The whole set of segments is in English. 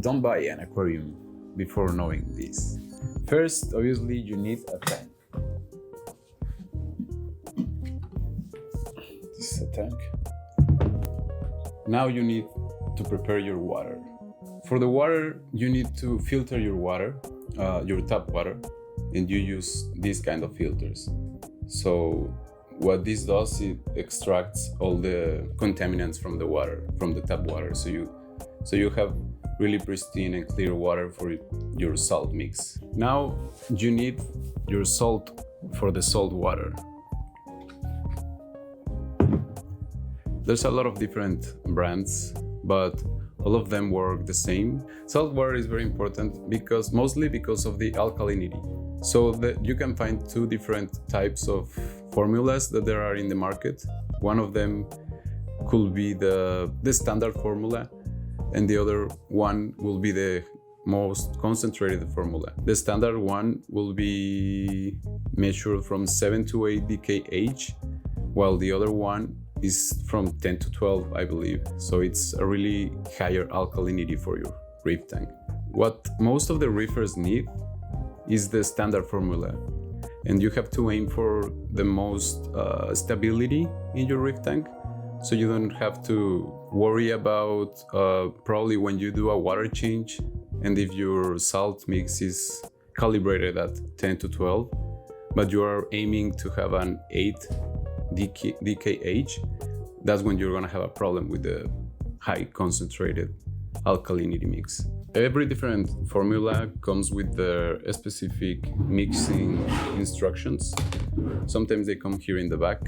Don't buy an aquarium before knowing this. First, obviously, you need a tank. This is a tank. Now you need to prepare your water. For the water, you need to filter your water, your tap water, and you use these kind of filters. So what this does, it extracts all the contaminants from the water, from the tap water. So you have really pristine and clear water for your salt mix. Now you need your salt for the salt water. There's a lot of different brands, but all of them work the same. Salt water is very important mostly because of the alkalinity. So that you can find two different types of formulas that there are in the market. One of them could be the standard formula, and the other one will be the most concentrated formula. The standard one will be measured from 7 to 8 DKH, while the other one is from 10 to 12, I believe. So it's a really higher alkalinity for your reef tank. What most of the reefers need is the standard formula, and you have to aim for the most stability in your reef tank, so you don't have to worry about probably when you do a water change, and if your salt mix is calibrated at 10 to 12, but you are aiming to have an 8 DKH, that's when you're gonna have a problem with the high concentrated alkalinity mix. Every different formula comes with their specific mixing instructions. Sometimes they come here in the back.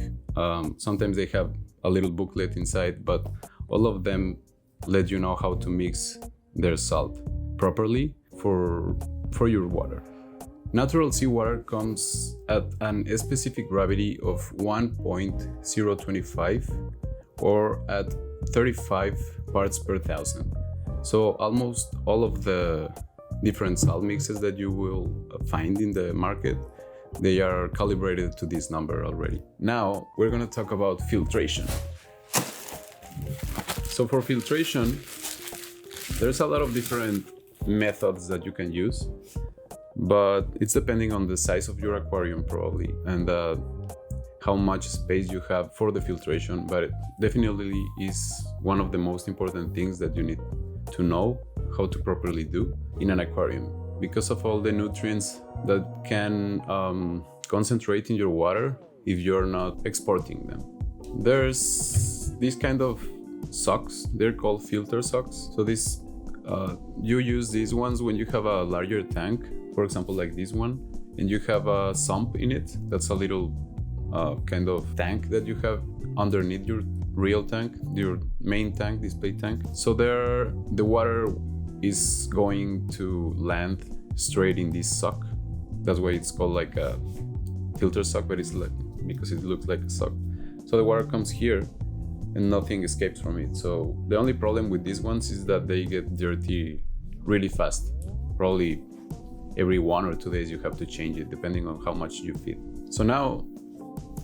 Sometimes they have a little booklet inside, but all of them let you know how to mix their salt properly for your water. Natural seawater comes at a specific gravity of 1.025 or at 35 parts per thousand. So almost all of the different salt mixes that you will find in the market, they are calibrated to this number already. Now we're going to talk about filtration. So for filtration, there's a lot of different methods that you can use, but it's depending on the size of your aquarium probably, and how much space you have for the filtration. But it definitely is one of the most important things that you need to know how to properly do in an aquarium, because of all the nutrients that can concentrate in your water if you're not exporting them. There's this kind of socks, they're called filter socks. So this you use these ones when you have a larger tank, for example like this one, and you have a sump in it. That's a little kind of tank that you have underneath your real tank, your main tank, display tank. So there the water is going to land straight in this sock. That's why it's called like a filter sock, but it's like because it looks like a sock. So the water comes here and nothing escapes from it. So the only problem with these ones is that they get dirty really fast. Probably every 1 or 2 days you have to change it depending on how much you feed. So now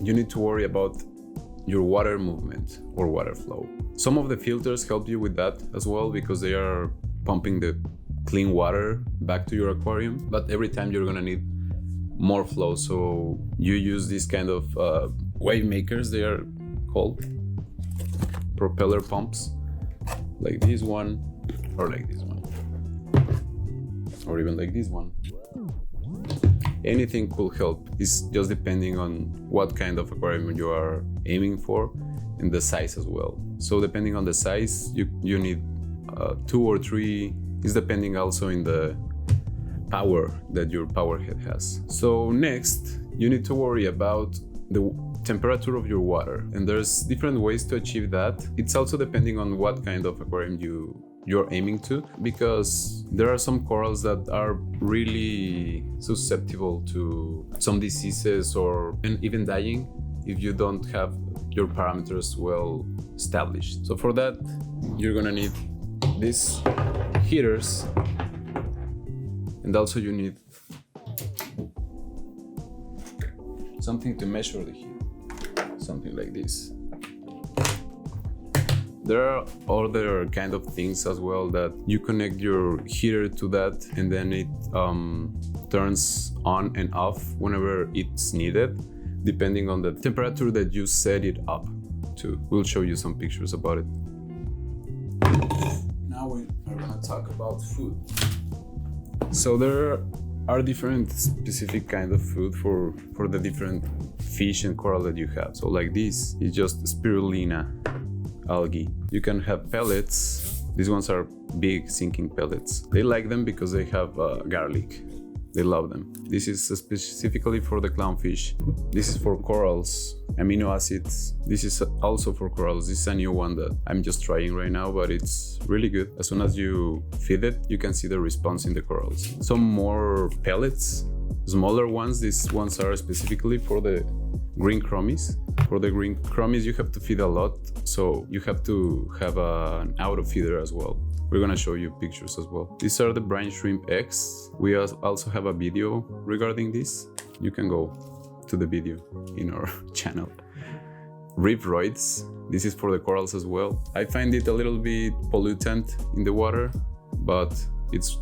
you need to worry about your water movement or water flow. Some of the filters help you with that as well, because they are pumping the clean water back to your aquarium, but every time you're gonna need more flow. So you use these kind of wave makers, they are called propeller pumps, like this one, or like this one, or even like this one. Anything could help. It's just depending on what kind of aquarium you are aiming for and the size as well. So depending on the size, you need 2 or 3. It's depending also in the power that your power head has. So next, you need to worry about the temperature of your water, and there's different ways to achieve that. It's also depending on what kind of aquarium you're aiming to, because there are some corals that are really susceptible to some diseases and even dying if you don't have your parameters well established. So for that, you're gonna need these heaters, and also you need something to measure the heat, something like this. There are other kind of things as well that you connect your heater to that, and then it turns on and off whenever it's needed, depending on the temperature that you set it up to. We'll show you some pictures about it. Now we are gonna talk about food. So there are different specific kind of food for the different fish and coral that you have. So like this is just spirulina algae. You can have pellets. These ones are big sinking pellets. They like them because they have garlic. They love them. This is specifically for the clownfish. This is for corals, amino acids. This is also for corals. This is a new one that I'm just trying right now, but it's really good. As soon as you feed it, you can see the response in the corals. Some more pellets, smaller ones. These ones are specifically for the green chromies. For the green chromies, you have to feed a lot, so you have to have an auto feeder as well. We're gonna show you pictures as well. These are the brine shrimp eggs. We also have a video regarding this. You can go to the video in our channel. Ribroids. This is for the corals as well. I find it a little bit pollutant in the water, but it's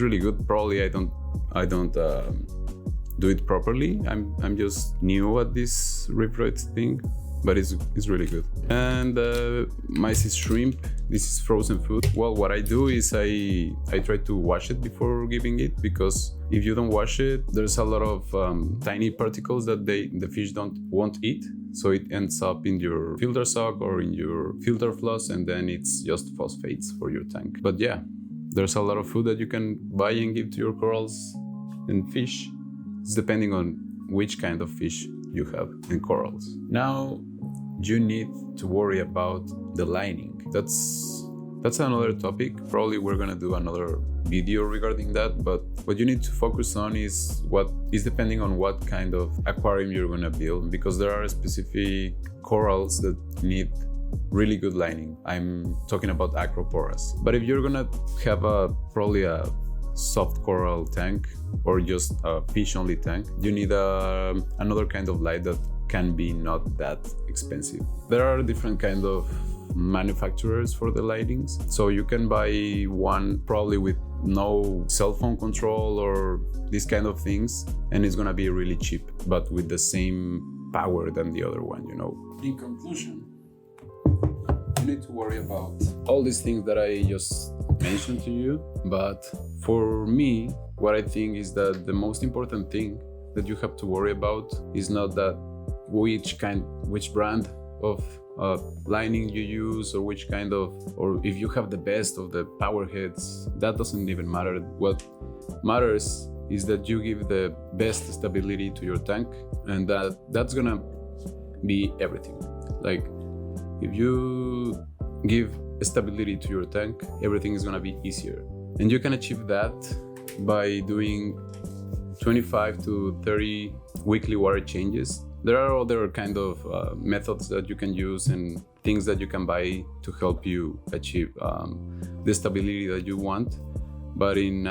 really good. Probably I don't do it properly. I'm just new at this ribroid thing, but it's really good. And mysis shrimp. This is frozen food. Well, what I do is I try to wash it before giving it, because if you don't wash it, there's a lot of tiny particles that the fish won't eat. So it ends up in your filter sock or in your filter floss, and then it's just phosphates for your tank. But yeah, there's a lot of food that you can buy and give to your corals and fish. It's depending on which kind of fish you have and corals. Now you need to worry about the lining. That's another topic. Probably we're gonna do another video regarding that, but what you need to focus on is what is depending on what kind of aquarium you're gonna build, because there are specific corals that need really good lining. I'm talking about acroporas. But if you're gonna have probably a soft coral tank or just a fish only tank, you need another kind of light that can be not that expensive. There are different kind of manufacturers for the lightings, so you can buy one probably with no cell phone control or these kind of things, and it's gonna be really cheap, but with the same power than the other one, you know. In conclusion, you need to worry about all these things that I just mentioned to you, but for me, what I think is that the most important thing that you have to worry about is not that which brand of lining you use, or which kind of, or if you have the best of the power heads. That doesn't even matter. What matters is that you give the best stability to your tank, and that's gonna be everything. Like, if you give stability to your tank, everything is gonna be easier, and you can achieve that by doing 25 to 30 weekly water changes. There are other kind of methods that you can use and things that you can buy to help you achieve the stability that you want. But in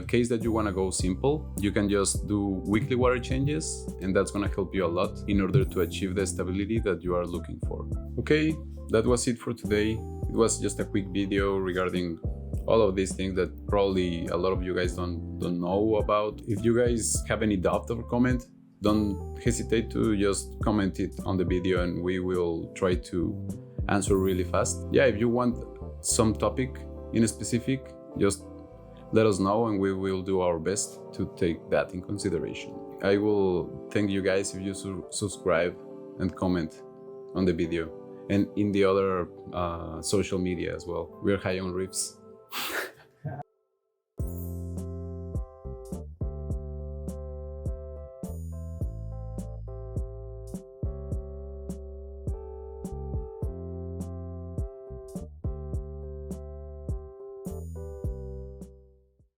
case that you want to go simple, you can just do weekly water changes, and that's going to help you a lot in order to achieve the stability that you are looking for. Okay, that was it for today. It was just a quick video regarding all of these things that probably a lot of you guys don't know about. If you guys have any doubt or comment, don't hesitate to just comment it on the video, and we will try to answer really fast. Yeah, if you want some topic in a specific, just let us know and we will do our best to take that in consideration. I will thank you guys if you subscribe and comment on the video and in the other social media as well. We're high on reefs.